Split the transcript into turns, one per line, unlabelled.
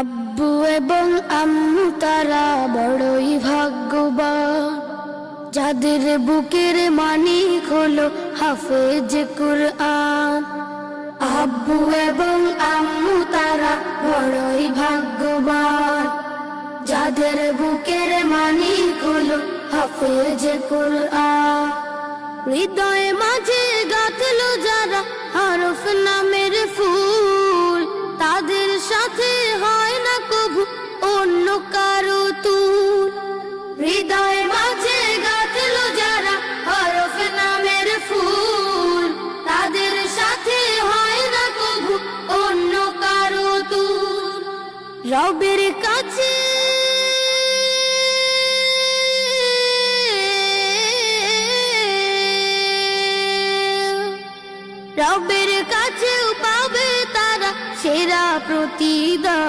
আব্বু এবং আম্মু তারা বড়ই ভাগ্যবান, যাদের বুকের মানিক হলো হাফেজ কুরআন। আব্বু এবং আম্মু তারা বড়ই ভাগ্যবান, যাদের বুকের মানিক হলো হাফেজ কুরআন। হৃদয়ে মাঝে গাঁথলো যারা হরফ নামের ফুল, তাদের সাথে হয় না কবু অন্য কারো তুল। হৃদয়ে মাঝে গাঁথলো যারা হরফ নামের ফুল, তাদের সাথে হয় না কবু অন্য কারো তুল। রবের কাছে রবের কাছেও পাবে তারা সেরা প্রতিদান।